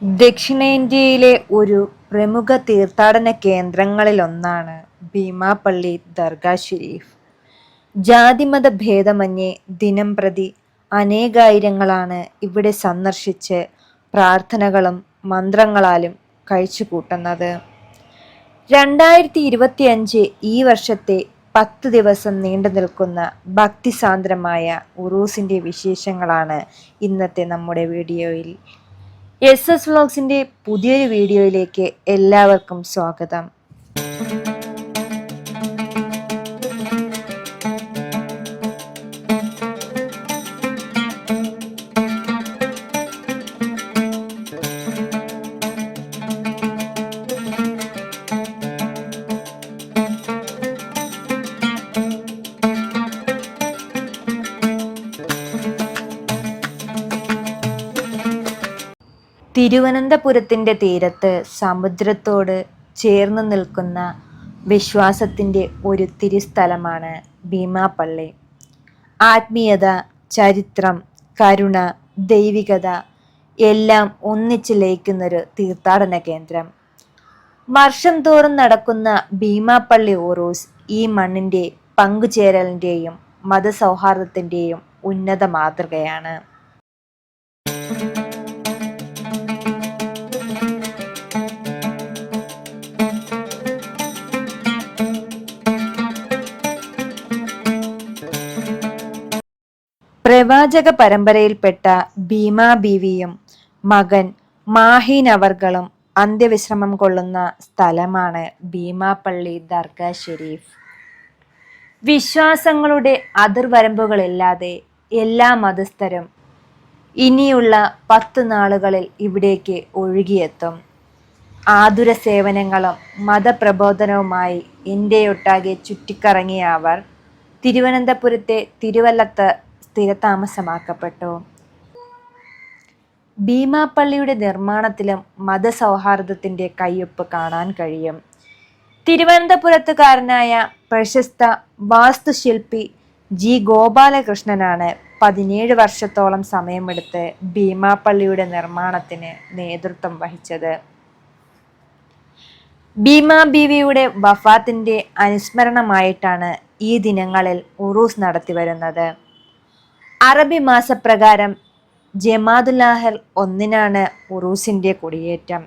ദക്ഷിണേന്ത്യയിലെ ഒരു പ്രമുഖ തീർത്ഥാടന കേന്ദ്രങ്ങളിലൊന്നാണ് ഭീമാപള്ളി ദർഗാ ഷരീഫ്. ജാതിമത ഭേദമന്യേ ദിനംപ്രതി അനേകായിരങ്ങളാണ് ഇവിടെ സന്ദർശിച്ച് പ്രാർത്ഥനകളും മന്ത്രങ്ങളാലും കഴിച്ചുകൂട്ടുന്നത്. 2025 ഈ വർഷത്തെ 10 ദിവസം നീണ്ടു നിൽക്കുന്ന ഭക്തിസാന്ദ്രമായ ഉറൂസിന്റെ വിശേഷങ്ങളാണ് ഇന്നത്തെ നമ്മുടെ വീഡിയോയിൽ. SS വ്ലോഗ്സിന്റെ പുതിയൊരു വീഡിയോയിലേക്ക് എല്ലാവർക്കും സ്വാഗതം. തിരുവനന്തപുരത്തിൻ്റെ തീരത്ത് സമുദ്രത്തോട് ചേർന്ന് നിൽക്കുന്ന വിശ്വാസത്തിൻ്റെ ഒരു തിരുസ്ഥലമാണ് ഭീമാപള്ളി. ആത്മീയത, ചരിത്രം, കരുണ, ദൈവികത എല്ലാം ഒന്നിച്ച് ലയിക്കുന്നൊരു തീർത്ഥാടന കേന്ദ്രം. വർഷം തോറും നടക്കുന്ന ഭീമാപള്ളി ഉറൂസ് ഈ മണ്ണിൻ്റെ പങ്കുചേരലിൻ്റെയും മതസൗഹാർദ്ദത്തിൻ്റെയും ഉന്നത മാതൃകയാണ്. പ്രവാചക പരമ്പരയിൽപ്പെട്ട ഭീമാ ബീവിയും മകൻ മാഹീൻ അവർകളും അന്ത്യവിശ്രമം കൊള്ളുന്ന സ്ഥലമാണ് ഭീമാപള്ളി ദർഗാ ഷരീഫ്. വിശ്വാസങ്ങളുടെ അതിർവരമ്പുകളില്ലാതെ എല്ലാ മതസ്ഥരും ഇനിയുള്ള 10 നാളുകളിൽ ഇവിടേക്ക് ഒഴുകിയെത്തും. ആതുര സേവനങ്ങളും മതപ്രബോധനവുമായി ഇന്ത്യയൊട്ടാകെ ചുറ്റിക്കറങ്ങിയ അവർ തിരുവനന്തപുരത്തെ തിരുവല്ലത്ത് സ്ഥിരതാമസമാക്കപ്പെട്ടു. ഭീമാപള്ളിയുടെ നിർമ്മാണത്തിലും മതസൗഹാർദ്ദത്തിന്റെ കയ്യൊപ്പ് കാണാൻ കഴിയും. തിരുവനന്തപുരത്തുകാരനായ പ്രശസ്ത വാസ്തുശില്പി ജി ഗോപാലകൃഷ്ണനാണ് 17 വർഷത്തോളം സമയമെടുത്ത് ഭീമാപള്ളിയുടെ നിർമ്മാണത്തിന് നേതൃത്വം വഹിച്ചത്. ഭീമാ ബീവിയുടെ വഫാത്തിന്റെ അനുസ്മരണമായിട്ടാണ് ഈ ദിനങ്ങളിൽ ഉറൂസ് നടത്തിവരുന്നത്. അറബി മാസപ്രകാരം ജമാദുല്ലാഹിർ 1 ഉറൂസിന്റെ കൊടിയേറ്റം.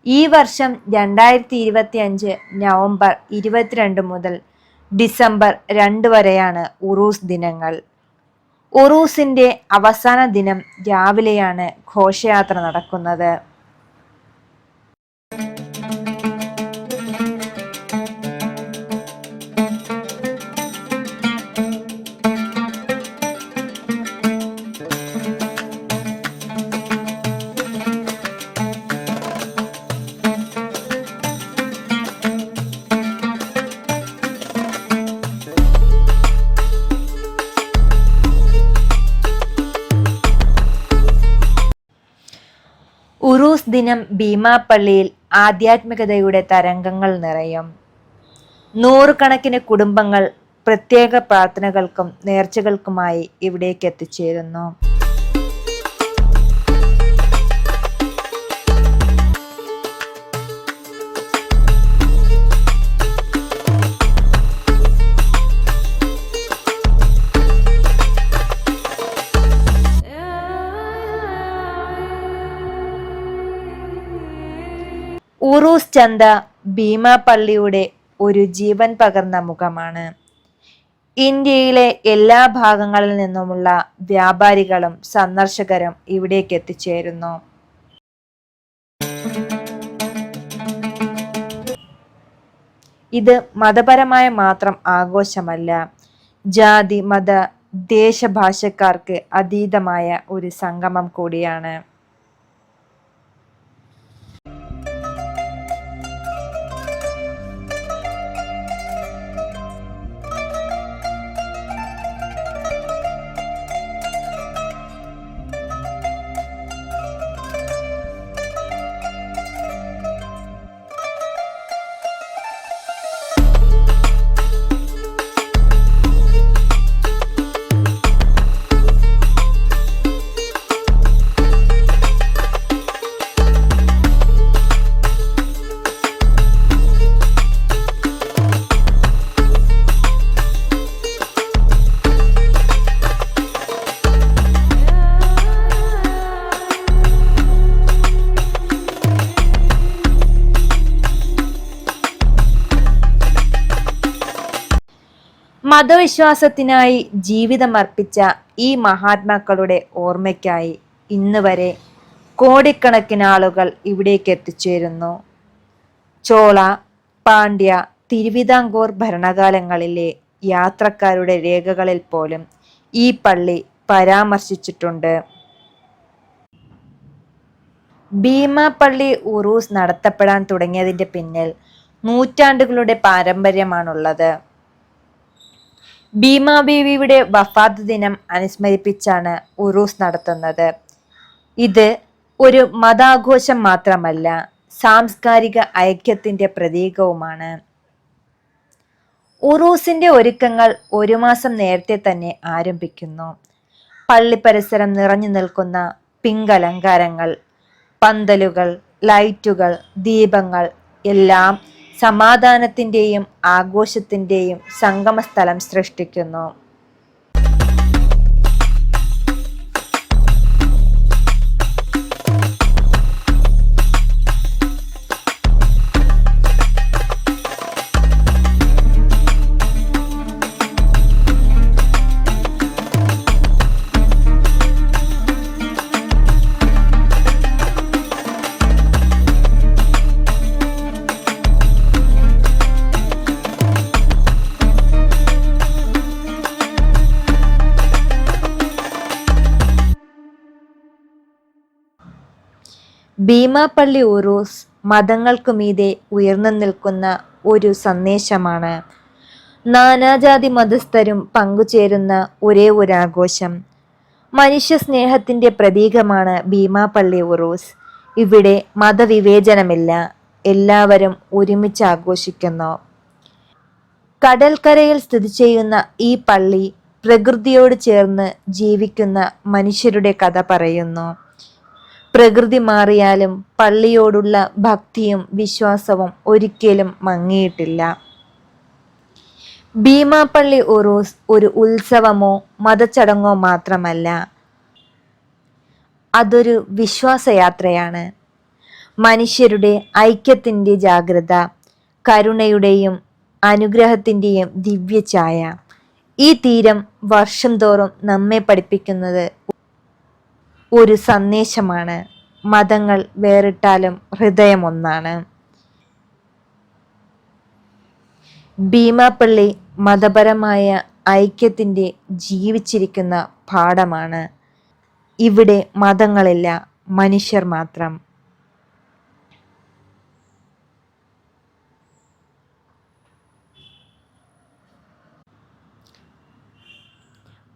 ഈ വർഷം 2025 നവംബർ 22 മുതൽ ഡിസംബർ 2 വരെയാണ് ഉറൂസ് ദിനങ്ങൾ. ഉറൂസിന്റെ അവസാന ദിനം രാവിലെയാണ് ഘോഷയാത്ര നടക്കുന്നത്. ഉറൂസ് ദിനം ഭീമാപള്ളിയിൽ ആധ്യാത്മികതയുടെ തരംഗങ്ങൾ നിറയും. 100 കണക്കിന് കുടുംബങ്ങൾ പ്രത്യേക പ്രാർത്ഥനകൾക്കും നേർച്ചകൾക്കുമായി ഇവിടേക്ക് എത്തിച്ചേരുന്നു. ഉറൂസ് ചന്ത ഭീമാപള്ളിയുടെ ഒരു ജീവൻ പകർന്ന മുഖമാണ്. ഇന്ത്യയിലെ എല്ലാ ഭാഗങ്ങളിൽ നിന്നുമുള്ള വ്യാപാരികളും സന്ദർശകരും ഇവിടേക്ക് എത്തിച്ചേരുന്നു. ഇത് മതപരമായ മാത്രം ആഘോഷമല്ല, ജാതി, മത, ദേശഭാഷക്കാർക്ക് അതീതമായ ഒരു സംഗമം കൂടിയാണ്. മതവിശ്വാസത്തിനായി ജീവിതമർപ്പിച്ച ഈ മഹാത്മാക്കളുടെ ഓർമ്മയ്ക്കായി ഇന്ന് വരെ കോടിക്കണക്കിന് ആളുകൾ ഇവിടേക്ക് എത്തിച്ചേരുന്നു. ചോള, പാണ്ഡ്യ, തിരുവിതാംകൂർ ഭരണകാലങ്ങളിലെ യാത്രക്കാരുടെ രേഖകളിൽ പോലും ഈ പള്ളി പരാമർശിച്ചിട്ടുണ്ട്. ഭീമാപള്ളി ഉറൂസ് നടത്തപ്പെടാൻ തുടങ്ങിയതിന്റെ പിന്നിൽ നൂറ്റാണ്ടുകളുടെ പാരമ്പര്യമാണുള്ളത്. ഭീമാബീവിയുടെ വഫാത്ത് ദിനം അനുസ്മരിപ്പിച്ചാണ് ഉറൂസ് നടത്തുന്നത്. ഇത് ഒരു മതാഘോഷം മാത്രമല്ല, സാംസ്കാരിക ഐക്യത്തിന്റെ പ്രതീകവുമാണ്. ഉറൂസിന്റെ ഒരുക്കങ്ങൾ 1 മാസം നേരത്തെ തന്നെ ആരംഭിക്കുന്നു. പള്ളി പരിസരം നിറഞ്ഞു നിൽക്കുന്ന പിങ്ക് അലങ്കാരങ്ങൾ, പന്തലുകൾ, ലൈറ്റുകൾ, ദീപങ്ങൾ എല്ലാം സമാധാനത്തിന്റെയും ആഘോഷത്തിന്റെയും സംഗമസ്ഥലം സൃഷ്ടിക്കുന്നു. ഭീമാപള്ളി ഉറൂസ് മതങ്ങൾക്കു മീതെ ഉയർന്നു നിൽക്കുന്ന ഒരു സന്ദേശമാണ്. നാനാജാതി മതസ്ഥരും പങ്കുചേരുന്ന ഒരേ ഒരു ആഘോഷം. മനുഷ്യ സ്നേഹത്തിന്റെ പ്രതീകമാണ് ഭീമാപള്ളി ഉറൂസ്. ഇവിടെ മതവിവേചനമില്ല, എല്ലാവരും ഒരുമിച്ച് ആഘോഷിക്കുന്നു. കടൽക്കരയിൽ സ്ഥിതി ചെയ്യുന്ന ഈ പള്ളി പ്രകൃതിയോട് ചേർന്ന് ജീവിക്കുന്ന മനുഷ്യരുടെ കഥ പറയുന്നു. പ്രകൃതി മാറിയാലും പള്ളിയോടുള്ള ഭക്തിയും വിശ്വാസവും ഒരിക്കലും മങ്ങിയിട്ടില്ല. ഭീമാപള്ളി ഉറൂസ് ഒരു ഉത്സവമോ മതചടങ്ങോ മാത്രമല്ല, അതൊരു വിശ്വാസയാത്രയാണ്. മനുഷ്യരുടെ ഐക്യത്തിന്റെ ജാഗ്രത, കരുണയുടെയും അനുഗ്രഹത്തിന്റെയും ദിവ്യഛായ. ഈ തീരം വർഷം തോറും നമ്മെ പഠിപ്പിക്കുന്നത് ഒരു സന്ദേശമാണ്: മതങ്ങൾ വേറിട്ടാലും ഹൃദയം ഒന്നാണ്. ഭീമാപള്ളി മതപരമായ ഐക്യത്തിന്റെ ജീവിച്ചിരിക്കുന്ന പാഠമാണ്. ഇവിടെ മതങ്ങളില്ല, മനുഷ്യർ മാത്രം.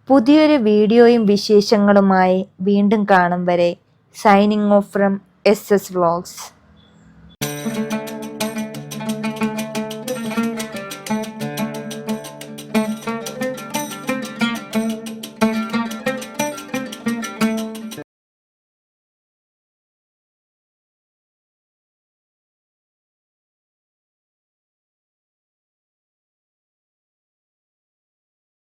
പുതിയൊരു വീഡിയോയും വിശേഷങ്ങളുമായി വീണ്ടും കാണും വരെ signing off from SS vlogs.